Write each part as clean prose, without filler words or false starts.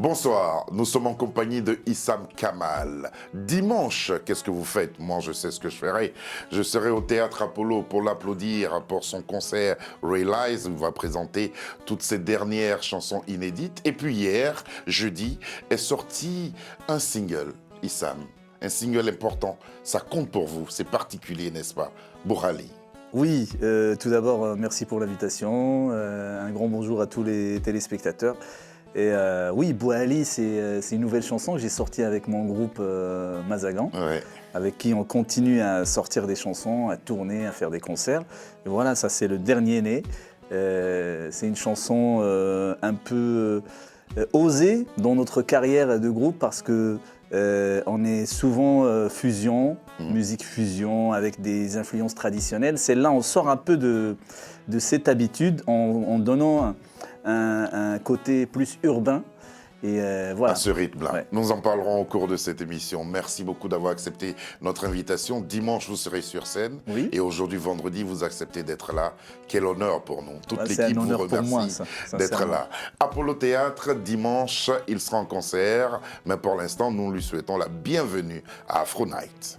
Bonsoir, nous sommes en compagnie de Issam Kamal. Dimanche, qu'est-ce que vous faites? Moi, je sais ce que je ferai. Je serai au Théâtre Apollo pour l'applaudir pour son concert Realize. Il va présenter toutes ses dernières chansons inédites. Et puis hier, jeudi, est sorti un single, Issam. Un single important. Ça compte pour vous, c'est particulier, n'est-ce pas? Bourali. Oui, tout d'abord, merci pour l'invitation. Un grand bonjour à tous les téléspectateurs. Et oui, Bourali, c'est une nouvelle chanson que j'ai sortie avec mon groupe Mazagan, Ouais. avec qui on continue à sortir des chansons, à tourner, à faire des concerts. Et voilà, ça c'est le dernier né. C'est une chanson un peu osée dans notre carrière de groupe parce que on est souvent fusion, musique fusion avec des influences traditionnelles. Celle-là, on sort un peu de cette habitude en donnant un côté plus urbain. Et voilà. À ce rythme-là. Ouais. Nous en parlerons au cours de cette émission. Merci beaucoup d'avoir accepté notre invitation. Dimanche, vous serez sur scène. Oui. Et aujourd'hui, vendredi, vous acceptez d'être là. Quel honneur pour nous. Toute C'est l'équipe un vous honneur pour moi, remercie ça, d'être sincèrement. là. Apollo Théâtre, dimanche, il sera en concert. Mais pour l'instant, nous lui souhaitons la bienvenue à Afro Night.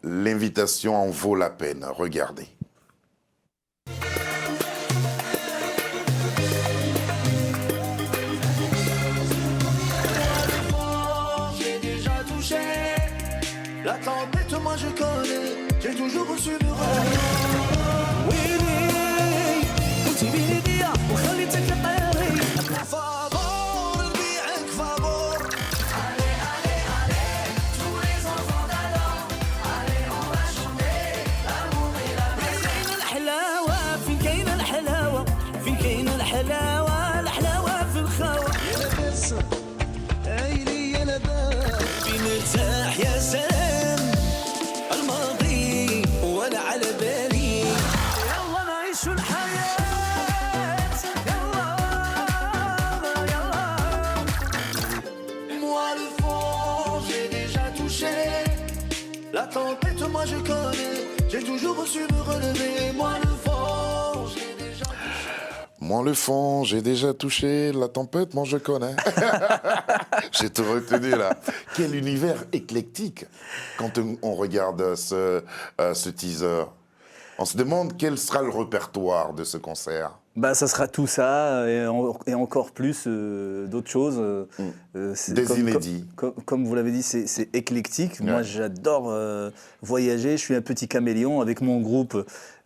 L'invitation en vaut la peine. Regardez. J'ai déjà touché la tempête, moi je connais. J'ai toujours reçu le مرتاح يا سلام الماضي ولا على بالي يلا نعيش الحياة يلا يلا Moi le fond j'ai déjà touché la tempête moi je connais j'ai toujours su me relever moi le fond j'ai déjà Moi, le fond, j'ai déjà touché la tempête, moi je connais. J'ai tout retenu là. Quel univers éclectique quand on regarde ce teaser. On se demande quel sera le répertoire de ce concert. Bah, ça sera tout ça et encore plus d'autres choses. C'est Des inédits. Comme vous l'avez dit, c'est éclectique. Ouais. Moi, j'adore voyager. Je suis un petit caméléon. Avec mon groupe,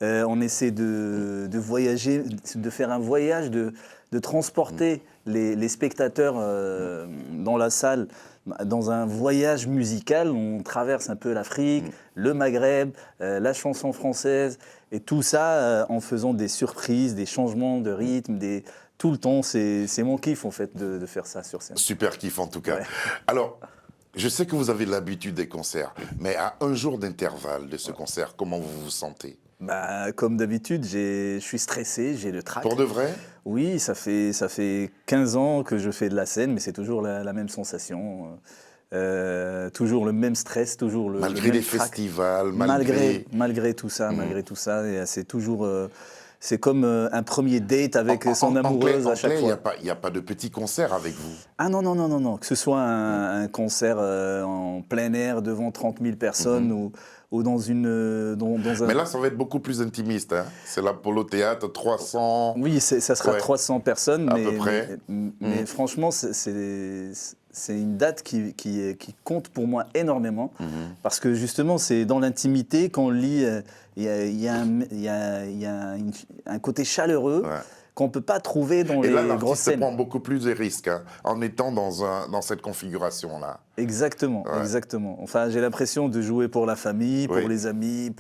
on essaie de voyager, de faire un voyage, de transporter les spectateurs dans la salle. Dans un voyage musical, on traverse un peu l'Afrique, le Maghreb, la chanson française, et tout ça en faisant des surprises, des changements de rythme, tout le temps. C'est mon kiff en fait de faire ça sur scène. Super kiff en tout cas. Ouais. Alors, je sais que vous avez l'habitude des concerts, mais à un jour d'intervalle de ce concert, comment vous vous sentez? Bah, comme d'habitude, je suis stressé, j'ai le trac. Pour de vrai? Oui, ça fait 15 ans que je fais de la scène, mais c'est toujours la même sensation. Toujours le même stress, toujours le Malgré même les trac. festivals, Malgré tout ça, et c'est toujours, c'est comme un premier date avec son amoureuse à chaque fois. Il n'y a pas de petits concerts avec vous. Ah non, que ce soit un concert en plein air devant 30 000 personnes ou dans un... Mais là, ça va être beaucoup plus intimiste. Hein. C'est l'Apollo Théâtre, 300... Oui, ça sera Ouais. 300 personnes, À mais, peu près. mais franchement, c'est une date qui compte pour moi énormément, parce que justement, c'est dans l'intimité qu'on lit, il y a un côté chaleureux Ouais. qu'on ne peut pas trouver dans Et là, les grosses l'artiste scènes. prend beaucoup plus de risques hein, en étant dans cette configuration-là. Exactement, Ouais. exactement. Enfin, j'ai l'impression de jouer pour la famille, pour Oui. les amis,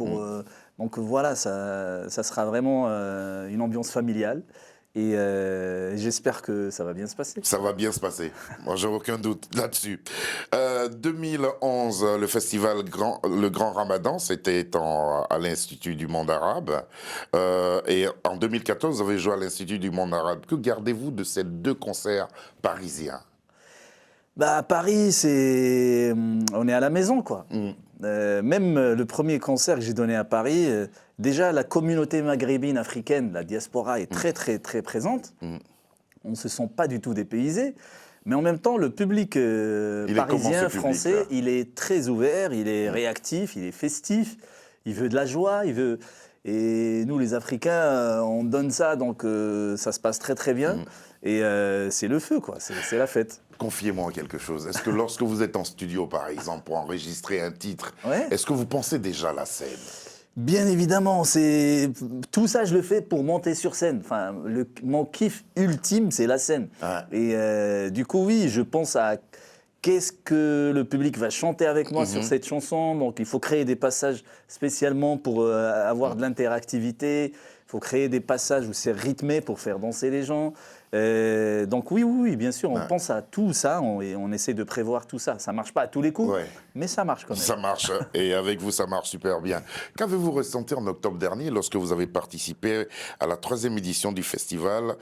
donc voilà, ça sera vraiment une ambiance familiale. Et j'espère que ça va bien se passer. Ça va bien se passer. Moi, j'ai aucun doute là-dessus. 2011, le festival le Grand Ramadan, c'était à l'Institut du monde arabe. Et en 2014, vous avez joué à l'Institut du monde arabe. Que gardez-vous de ces deux concerts parisiens? Bah, à Paris, on est à la maison, quoi. Même le premier concert que j'ai donné à Paris, déjà la communauté maghrébine africaine, la diaspora est très très très présente. On ne se sent pas du tout dépaysé. Mais en même temps, le public parisien, français, il est très ouvert, il est réactif, il est festif, il veut de la joie, Et nous, les Africains, on donne ça, donc ça se passe très très bien. Et c'est le feu, quoi. C'est la fête. Confiez-moi quelque chose. Est-ce que lorsque vous êtes en studio, par exemple, pour enregistrer un titre, est-ce que vous pensez déjà à la scène ? Bien évidemment, tout ça, je le fais pour monter sur scène. Enfin, mon kiff ultime, c'est la scène. Et du coup, oui, je pense à qu'est-ce que le public va chanter avec moi sur cette chanson. Donc, il faut créer des passages spécialement pour avoir de l'interactivité. Il faut créer des passages où c'est rythmé pour faire danser les gens. Donc oui, bien sûr, on pense à tout ça et on essaie de prévoir tout ça. Ça ne marche pas à tous les coups, mais ça marche quand même. Ça marche, et avec vous, ça marche super bien. Qu'avez-vous ressenti en octobre dernier lorsque vous avez participé à la 3e édition du festival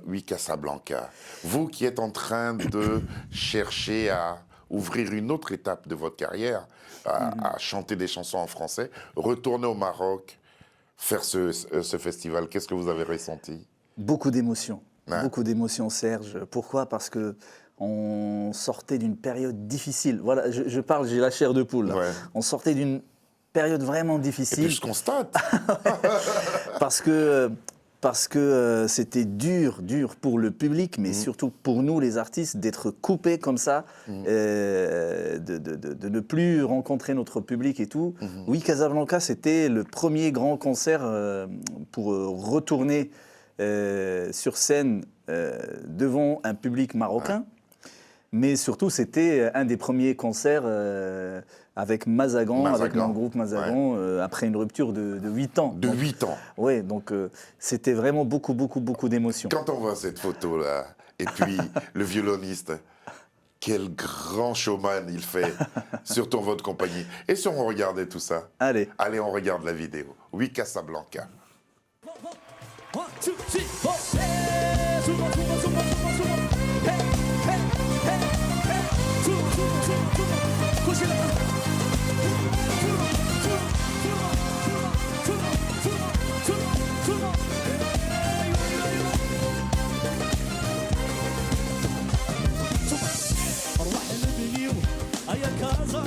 Oui Casablanca? Vous qui êtes en train de chercher à ouvrir une autre étape de votre carrière, à chanter des chansons en français, retourner au Maroc, faire ce festival, qu'est-ce que vous avez ressenti? Beaucoup d'émotions. Beaucoup d'émotions, Serge. Pourquoi ? Parce qu'on sortait d'une période difficile. Voilà, je parle, j'ai la chair de poule. On sortait d'une période vraiment difficile. Et puis je constate. Parce que c'était dur pour le public, mais surtout pour nous, les artistes, d'être coupés comme ça, de ne plus rencontrer notre public et tout. Oui, Casablanca, c'était le premier grand concert pour retourner sur scène devant un public marocain, mais surtout c'était un des premiers concerts avec Mazagan, avec mon groupe Mazagan, après une rupture de 8 ans. De 8 ans. Oui, donc c'était vraiment beaucoup d'émotions. Quand on voit cette photo-là, et puis le violoniste, quel grand showman il fait, surtout en votre compagnie. Et si on regardait tout ça? Allez, on regarde la vidéo. Oui, Casablanca. 1, 2, 3, 4. Hey, tout le monde, Hey, hey, hey, hey. Tout le monde. Couchez la main. Tout le monde. أرواح البنيو هيا كازا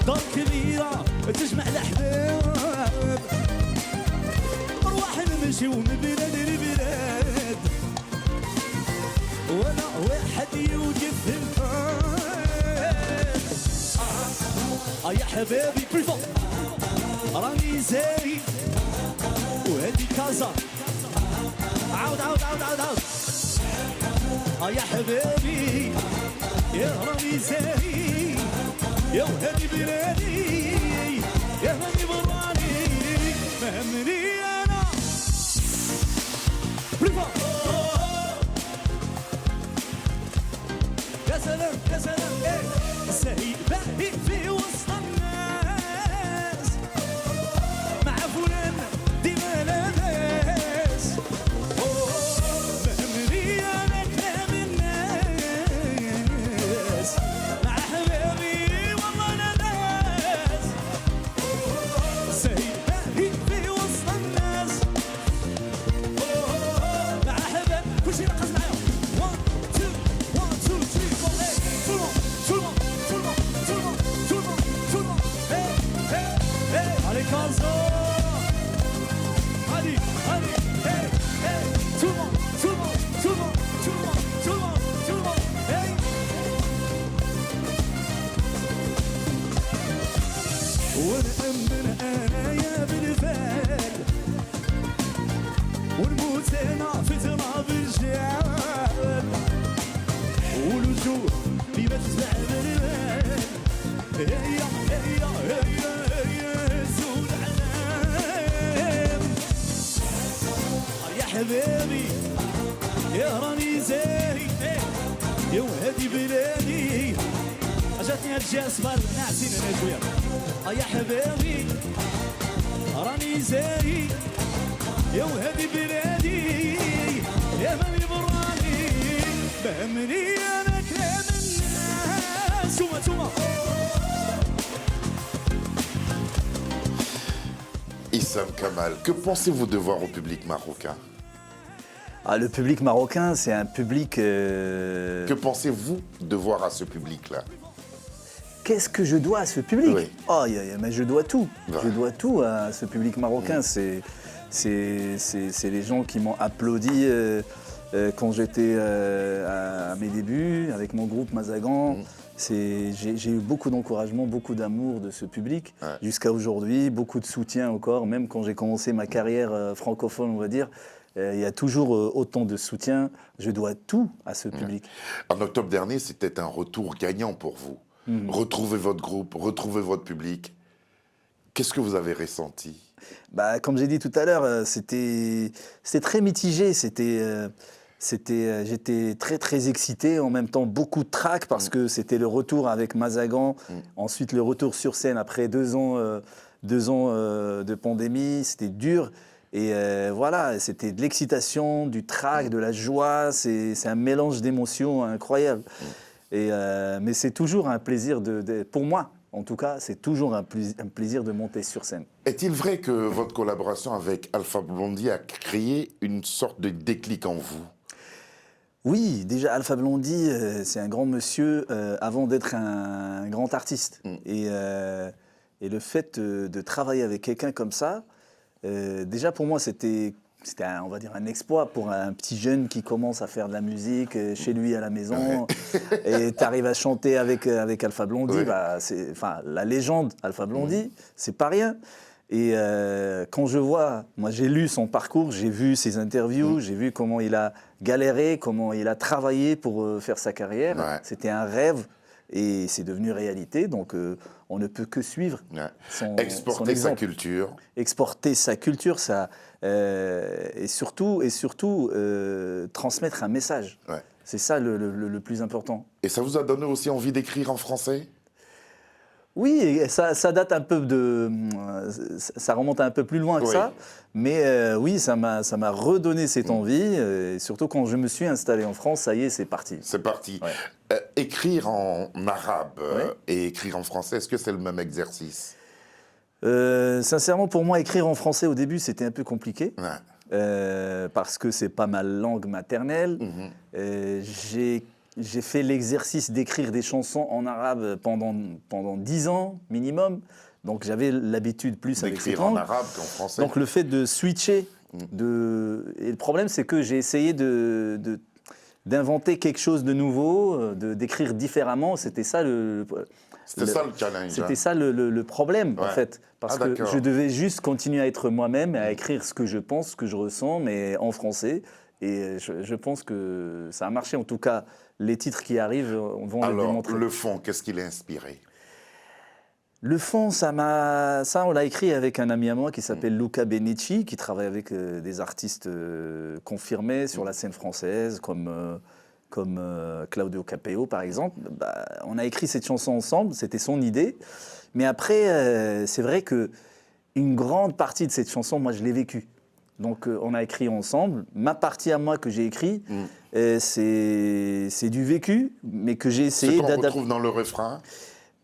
دار كبيرة تجمع الأحباب نمشيو من بلاد لبلاد وانا واحد يوقف في الباب يا حبايبي بريفو راني زايد وهادي كازا عاود يا حبايبي يا راني زايد يا وهادي بلادي يا هاني براني فهمني يا سلام سهيل باهي في وسط الناس مع فلان ديما لاباس فهمني انا كلام الناس مع حبايبي والله لاباس سهيل باهي في وسط الناس مع حبايب كلشي رقص معايا ونأمن أنا يا بالفعل ونموت أنا في تراب الجبل والوجوه اللي ما تسمع بالبال هيا زول علام يا حبيبي يا راني زاهي يا وهادي بلادي جاتني هالجاسبة ناعسين انا شوية يا حبيبي راني زاهي يا وهادي بلادي يا ماني براني بهمني انا كلام الناس سوما Issam Kamal, que pensez-vous de voir au public marocain? Ah, le public marocain, c'est un public... Que pensez-vous de voir à ce public-là? Qu'est-ce que je dois à ce public? Oui. Oh, mais je dois tout. Ouais. Je dois tout à ce public marocain. C'est les gens qui m'ont applaudi quand j'étais à mes débuts avec mon groupe Mazagan. J'ai eu beaucoup d'encouragement, beaucoup d'amour de ce public jusqu'à aujourd'hui, beaucoup de soutien encore, même quand j'ai commencé ma carrière francophone, on va dire. Il y a toujours autant de soutien. Je dois tout à ce public. En octobre dernier, c'était un retour gagnant pour vous. Retrouver votre groupe, retrouver votre public. Qu'est-ce que vous avez ressenti? Bah, comme j'ai dit tout à l'heure, c'était très mitigé. J'étais très très excité, en même temps beaucoup de trac parce que c'était le retour avec Mazagan, ensuite le retour sur scène après 2 ans, de pandémie, c'était dur. Et voilà, c'était de l'excitation, du trac, de la joie, c'est un mélange d'émotions incroyable. Mais c'est toujours un plaisir, pour moi en tout cas, c'est toujours un plaisir de monter sur scène. Est-il vrai que votre collaboration avec Alpha Blondy a créé une sorte de déclic en vous? Oui, déjà Alpha Blondy, c'est un grand monsieur avant d'être un grand artiste. Et le fait de travailler avec quelqu'un comme ça, déjà pour moi c'était on va dire un exploit pour un petit jeune qui commence à faire de la musique chez lui à la maison. Et tu arrives à chanter avec Alpha Blondy, bah, la légende Alpha Blondy, c'est pas rien. Et quand je vois, moi j'ai lu son parcours, j'ai vu ses interviews, j'ai vu comment il a galéré, comment il a travaillé pour faire sa carrière. C'était un rêve et c'est devenu réalité. Donc on ne peut que suivre son Exporter son sa culture. Exporter sa culture, et surtout transmettre un message. C'est ça le plus important. Et ça vous a donné aussi envie d'écrire en français? Oui, et ça date un peu ça remonte un peu plus loin que ça, mais oui, ça m'a redonné cette envie, et surtout quand je me suis installé en France, ça y est, c'est parti. C'est parti. Écrire en arabe et écrire en français, est-ce que c'est le même exercice? Sincèrement, pour moi, écrire en français au début, c'était un peu compliqué, parce que c'est pas ma langue maternelle. J'ai fait l'exercice d'écrire des chansons en arabe pendant 10 ans minimum, donc j'avais l'habitude plus avec cette langue. D'écrire en arabe qu'en français. Donc le fait de switcher, et le problème c'est que j'ai essayé d'inventer quelque chose de nouveau, d'écrire différemment, c'était ça le challenge. C'était ça le problème en fait, parce que je devais juste continuer à être moi-même et à écrire ce que je pense, ce que je ressens, mais en français. Et je pense que ça a marché. En tout cas, les titres qui arrivent vont le démontrer. Le fond, qu'est-ce qui l'a inspiré? Le fond, ça on l'a écrit avec un ami à moi qui s'appelle Luca Benici, qui travaille avec des artistes confirmés sur la scène française, comme Claudio Capeo, par exemple. Bah, on a écrit cette chanson ensemble, c'était son idée. Mais après, c'est vrai qu'une grande partie de cette chanson, moi, je l'ai vécue. Donc on a écrit ensemble. Ma partie à moi que j'ai écrit, c'est du vécu, mais que j'ai essayé d'adapter. C'est qu'on retrouve dans le refrain?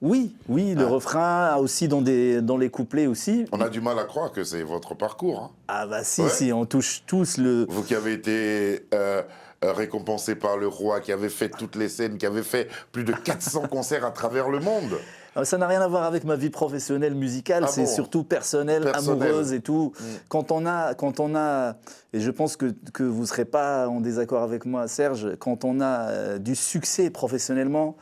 Oui, le refrain, aussi dans les couplets aussi. On a du mal à croire que c'est votre parcours. Hein. Ah bah si, on touche tous le... Vous qui avez été récompensé par le roi, qui avez fait toutes les scènes, qui avez fait plus de 400 concerts à travers le monde. Ça n'a rien à voir avec ma vie professionnelle musicale, c'est surtout personnel, amoureuse et tout. Quand on a, et je pense que vous ne serez pas en désaccord avec moi, Serge, quand on a du succès professionnellement,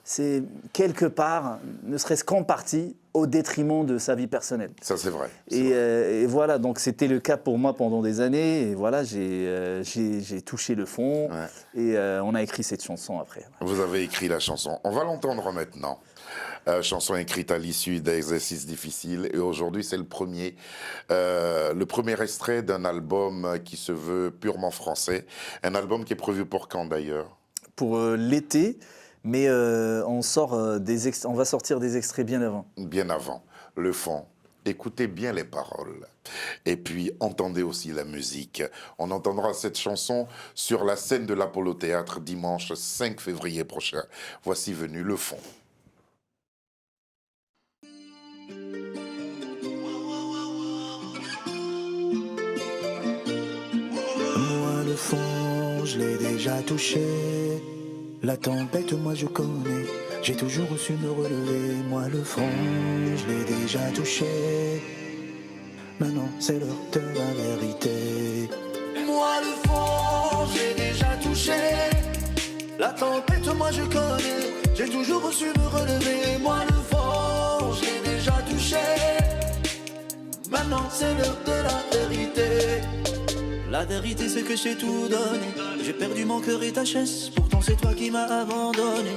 c'est quelque part, ne serait-ce qu'en partie, au détriment de sa vie personnelle. Ça, c'est vrai. Et voilà, donc c'était le cas pour moi pendant des années. Et voilà, j'ai touché le fond et on a écrit cette chanson après. Vous avez écrit la chanson. On va l'entendre maintenant. Chanson écrite à l'issue d'exercices difficiles. Et aujourd'hui, c'est le premier extrait d'un album qui se veut purement français. Un album qui est prévu pour quand d'ailleurs? Pour l'été. Mais on va sortir des extraits bien avant. Bien avant. Le fond, écoutez bien les paroles. Et puis, entendez aussi la musique. On entendra cette chanson sur la scène de l'Apollo Théâtre dimanche 5 février prochain. Voici venu le fond. Moi le fond, je l'ai déjà touché. La tempête, moi je connais. J'ai toujours su me relever. Moi le fond, je l'ai déjà touché. Maintenant c'est l'heure de la vérité. Moi le fond, j'ai déjà touché. La tempête, moi je connais. J'ai toujours su me relever. Moi le fond, j'ai déjà touché. Maintenant c'est l'heure de la vérité. La vérité c'est que j'ai tout donné. J'ai perdu mon cœur et ta chaise. Pourtant c'est toi qui m'as abandonné.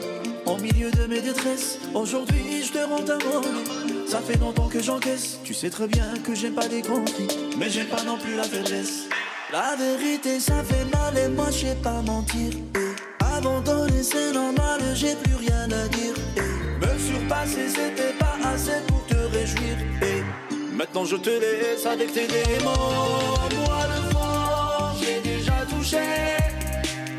Au milieu de mes détresses, aujourd'hui je te rends ta monnaie. Ça fait longtemps que j'encaisse. Tu sais très bien que j'aime pas des conflits, mais j'aime pas non plus la faiblesse. La vérité ça fait mal et moi je sais pas mentir. Abandonner c'est normal, j'ai plus rien à dire. Me surpasser c'était pas assez pour te réjouir. Maintenant je te laisse avec tes démons. Moi le fond, j'ai déjà touché.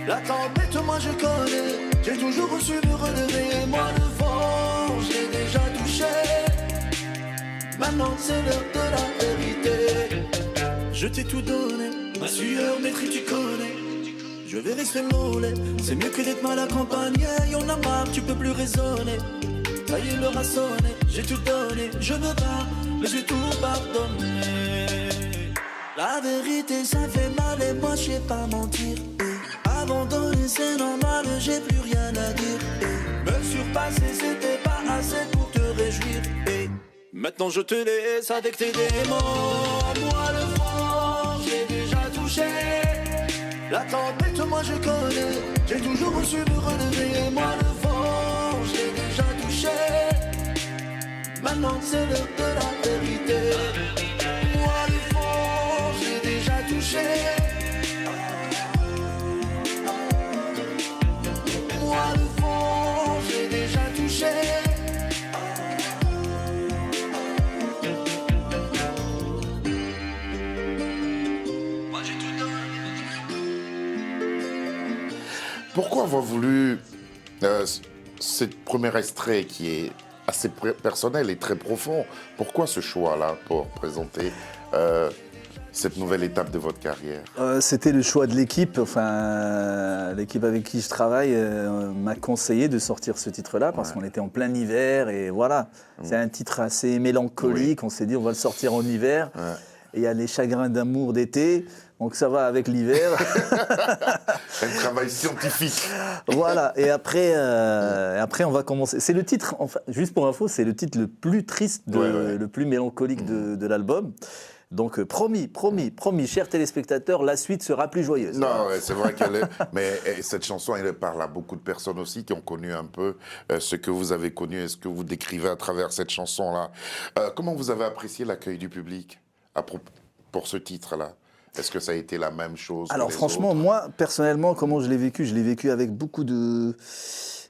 La tempête, moi je connais. J'ai toujours su me relever. Moi le fond, j'ai déjà touché. Maintenant c'est l'heure de la vérité. Je t'ai tout donné. Ma sueur, mes cris, tu connais. Je vais rester mollet. C'est mieux que d'être mal accompagné. Y'en a marre, tu peux plus raisonner. Ça y est, l'heure a sonné. J'ai tout donné. Je me bats, mais j'ai tout pardonné. La vérité, ça fait mal et moi je sais pas mentir. Abandonner c'est normal, j'ai plus rien à dire. Me surpasser c'était pas assez pour te réjouir. Maintenant je te laisse avec tes démons. Moi le fond, j'ai déjà touché. La tempête moi je connais. J'ai toujours su me relever. Moi le fond, j'ai déjà touché. Maintenant c'est l'heure de la vérité. Moi le fond, j'ai déjà touché. Moi le fond, j'ai déjà touché. Moi j'ai tout donné. Pourquoi avoir voulu ce premier extrait qui est assez personnel et très profond? Pourquoi ce choix-là pour présenter cette nouvelle étape de votre carrière? C'était le choix de l'équipe. Enfin, l'équipe avec qui je travaille m'a conseillé de sortir ce titre-là parce qu'on était en plein hiver et voilà. C'est un titre assez mélancolique. On s'est dit on va le sortir en hiver. Et il y a les chagrins d'amour d'été, donc ça va avec l'hiver. Un travail scientifique. Voilà, et après on va commencer. C'est le titre, enfin, juste pour info, c'est le titre le plus triste, le plus mélancolique de l'album. Donc promis, chers téléspectateurs, la suite sera plus joyeuse. Non, ouais, c'est vrai qu'elle est... Mais cette chanson, elle parle à beaucoup de personnes aussi qui ont connu un peu ce que vous avez connu et ce que vous décrivez à travers cette chanson-là. Comment vous avez apprécié l'accueil du public pour ce titre-là? Est-ce que ça a été la même chose? Alors franchement, moi, personnellement, comment je l'ai vécu avec beaucoup de...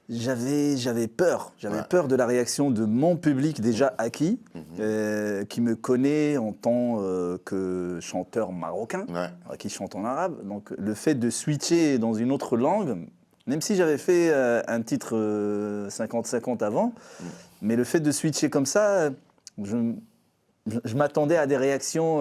J'avais peur. J'avais peur de la réaction de mon public déjà acquis, qui me connaît en tant que chanteur marocain, qui chante en arabe. Donc le fait de switcher dans une autre langue, même si j'avais fait un titre 50-50 avant, mais le fait de switcher comme ça, je m'attendais à des réactions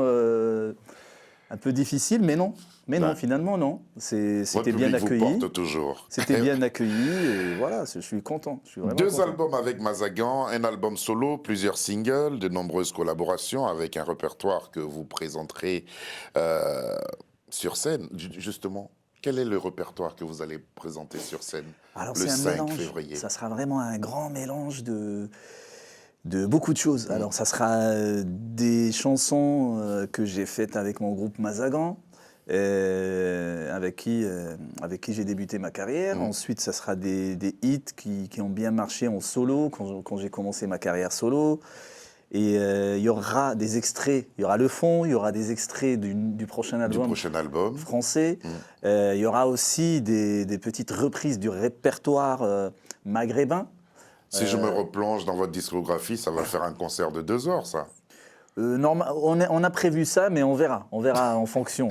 un peu difficiles, mais non. Mais non, finalement, non. C'était bien accueilli. Vous porte toujours. C'était bien accueilli et voilà, je suis content. Je suis vraiment content. Albums avec Mazagan, un album solo, plusieurs singles, de nombreuses collaborations avec un répertoire que vous présenterez sur scène. Justement, quel est le répertoire que vous allez présenter sur scène Alors, le 5 mélange, février? Ça sera vraiment un grand mélange de beaucoup de choses. Alors, ça sera des chansons que j'ai faites avec mon groupe Mazagan, avec qui j'ai débuté ma carrière. Ensuite, ça sera des hits qui ont bien marché en solo, quand j'ai commencé ma carrière solo. Et il y aura des extraits, il y aura le fond, il y aura des extraits du prochain album français. Il y aura aussi des petites reprises du répertoire maghrébin. Si je me replonge dans votre discographie, ça va faire un concert de 2 heures, ça. On a prévu ça, mais on verra en fonction.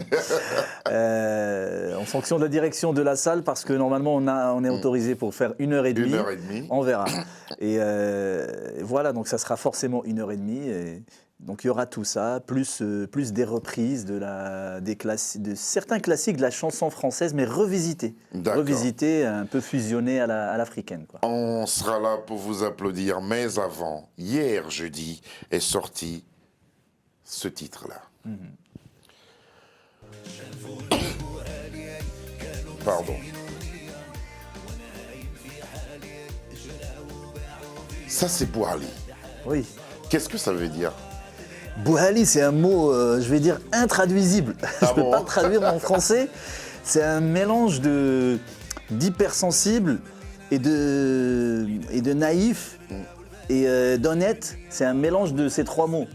En fonction de la direction de la salle, parce que normalement on est autorisé pour faire 1h30. 1h30. On verra. Et voilà, donc ça sera forcément 1h30. Et donc il y aura tout ça, plus des reprises de certains classiques de la chanson française, mais revisités. D'accord. Revisités, un peu fusionnés à l'africaine, quoi. On sera là pour vous applaudir, mais avant, hier jeudi, est sorti ce titre-là. Pardon. Ça, c'est Bouhali. Oui. Qu'est-ce que ça veut dire? Bouhali, c'est un mot, je vais dire, intraduisible. Ah Je ne peux bon pas le traduire en français. C'est un mélange d'hypersensible et de naïf et d'honnête. C'est un mélange de ces trois mots.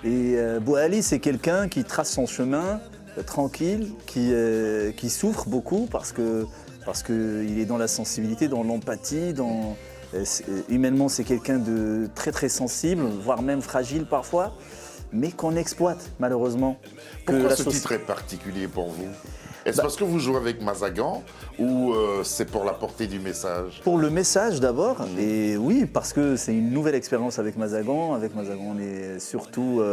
Et Bouhali, c'est quelqu'un qui trace son chemin tranquille, qui souffre beaucoup parce qu'il est dans la sensibilité, dans l'empathie, humainement, c'est quelqu'un de très très sensible, voire même fragile parfois, mais qu'on exploite malheureusement. Pourquoi ce titre est particulier pour vous? Est-ce parce que vous jouez avec Mazagan ou c'est pour la portée du message? Pour le message d'abord, et oui, parce que c'est une nouvelle expérience avec Mazagan. Avec Mazagan, on est surtout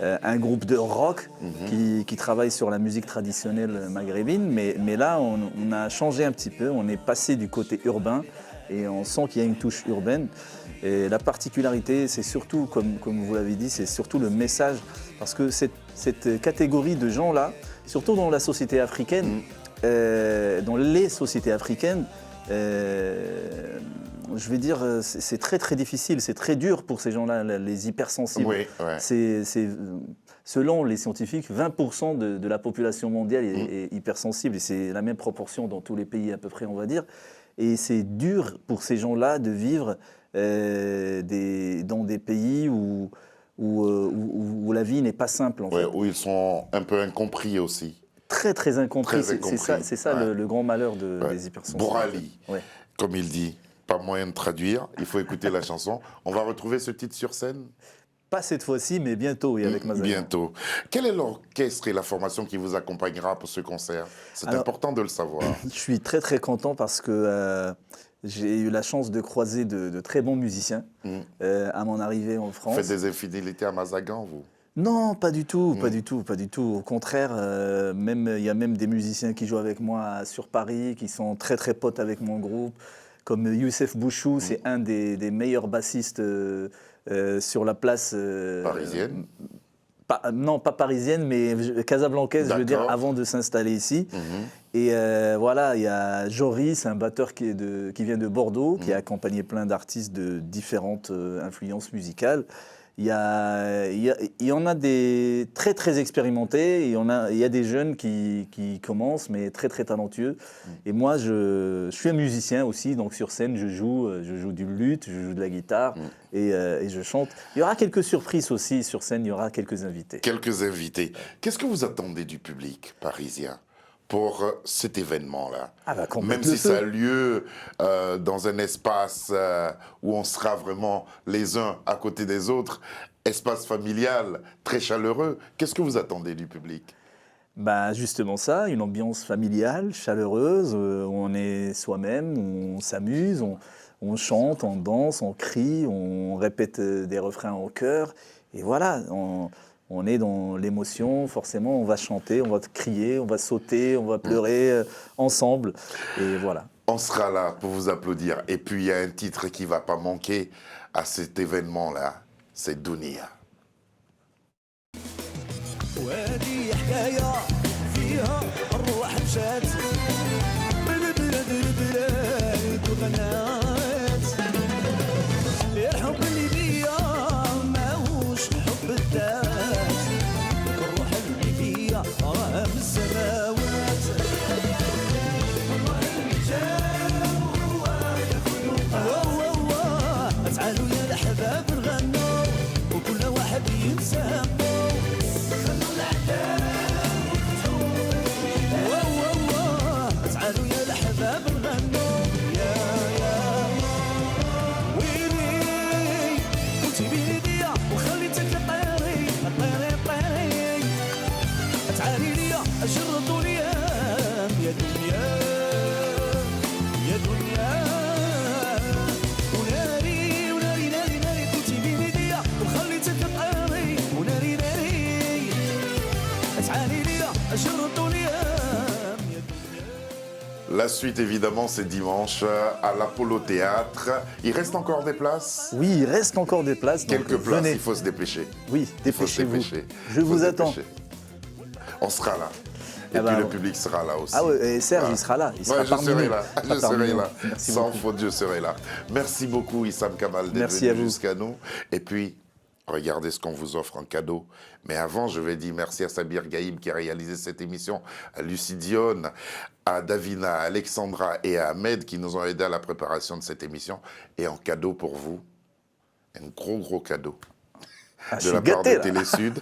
un groupe de rock qui travaille sur la musique traditionnelle maghrébine, mais là, on a changé un petit peu, on est passé du côté urbain et on sent qu'il y a une touche urbaine. Et la particularité, c'est surtout, comme vous l'avez dit, c'est surtout le message, parce que cette catégorie de gens-là, surtout dans la société africaine, dans les sociétés africaines, je vais dire, c'est très très difficile, c'est très dur pour ces gens-là, les hypersensibles. Oui, ouais. Selon les scientifiques, 20% de la population mondiale est hypersensible, et c'est la même proportion dans tous les pays à peu près, on va dire. Et c'est dur pour ces gens-là de vivre dans des pays où la vie n'est pas simple. En fait. Où ils sont un peu incompris aussi. Très très incompris, Très incompris. C'est ça le grand malheur des hypersensibles. Bouhali, Ouais. comme il dit, pas moyen de traduire, il faut écouter la chanson. On va retrouver ce titre sur scène? Pas cette fois-ci, mais bientôt, et avec Mazagan. Bientôt. Quel est l'orchestre et la formation qui vous accompagnera pour ce concert? C'est important de le savoir. Je suis très très content parce que j'ai eu la chance de croiser de très bons musiciens à mon arrivée en France. Vous faites des infidélités à Mazagan, vous? Non, pas du tout, pas du tout, pas du tout. Au contraire, il y a même des musiciens qui jouent avec moi sur Paris, qui sont très très potes avec mon groupe, comme Youssef Bouchou, c'est un des meilleurs bassistes sur la place... Parisienne? Non, pas parisienne, mais casablancaise, je veux dire, avant de s'installer ici. Et voilà, il y a Joris, un batteur qui vient de Bordeaux, qui a accompagné plein d'artistes de différentes influences musicales. Il y en a des très très expérimentés, il y a des jeunes qui commencent, mais très très talentueux. Et moi, je suis un musicien aussi, donc sur scène, je joue du luth, je joue de la guitare et je chante. Il y aura quelques surprises aussi sur scène, il y aura quelques invités. Quelques invités. Qu'est-ce que vous attendez du public parisien pour cet événement-là? Même si ça a lieu dans un espace où on sera vraiment les uns à côté des autres, espace familial, très chaleureux, qu'est-ce que vous attendez du public? Justement ça, une ambiance familiale, chaleureuse, où on est soi-même, où on s'amuse, on chante, on danse, on crie, on répète des refrains en chœur, et voilà, on est dans l'émotion, forcément, on va chanter, on va crier, on va sauter, on va pleurer ensemble, et voilà. On sera là pour vous applaudir. Et puis, il y a un titre qui ne va pas manquer à cet événement-là, c'est Dounia. La suite, évidemment, c'est dimanche à l'Apollo Théâtre. Il reste encore des places? Oui, il reste encore des places. Donc Quelques places, venez. il faut se dépêcher. Oui, Il faut se dépêchez-vous. dépêcher. Je Il faut vous se attends. dépêcher. On sera là. Et Eh puis ben, le public sera là aussi. Ah ouais, et Serge, Voilà. il sera là. Il sera Ouais, je parmi serai nous. là. Il sera Je parmi serai nous. là. Merci Sans beaucoup. faute, je serai là. Merci beaucoup, Issam Kamal, d'être Merci à venu vous. jusqu'à nous. Et puis, regardez ce qu'on vous offre en cadeau. Mais avant, je vais dire merci à Sabir Gaïb qui a réalisé cette émission, à Lucie Dionne, à Davina, à Alexandra et à Ahmed qui nous ont aidés à la préparation de cette émission. Et en cadeau pour vous, un gros cadeau Ah, je de suis la part gâté, de là. Télésud,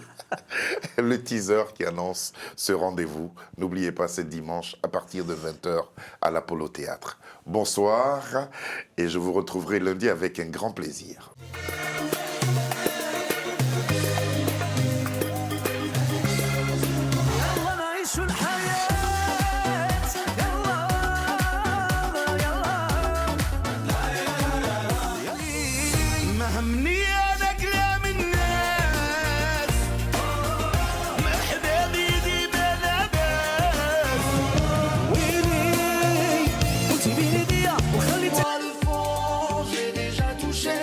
le teaser qui annonce ce rendez-vous. N'oubliez pas, c'est dimanche à partir de 20h à l'Apollo Théâtre. Bonsoir et je vous retrouverai lundi avec un grand plaisir. يلا نعيش الحياة يلا يلا ما همني انا كلام الناس مرحبا بيدي بلا باس ويلي قلتي بيني ديا وخليتي Moi le fond, j'ai déjà touché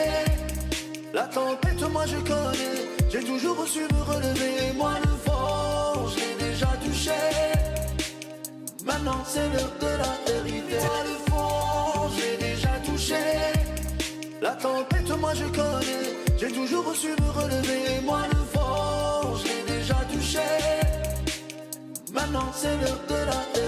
la tempête, moi je connais. J'ai toujours su me relever. Moi le vent, j'ai déjà touché. Maintenant c'est l'heure de la vérité. Moi le fond, j'ai déjà touché. La tempête, moi je connais. J'ai toujours su me relever. Moi le vent, j'ai déjà touché. Maintenant c'est l'heure de la vérité.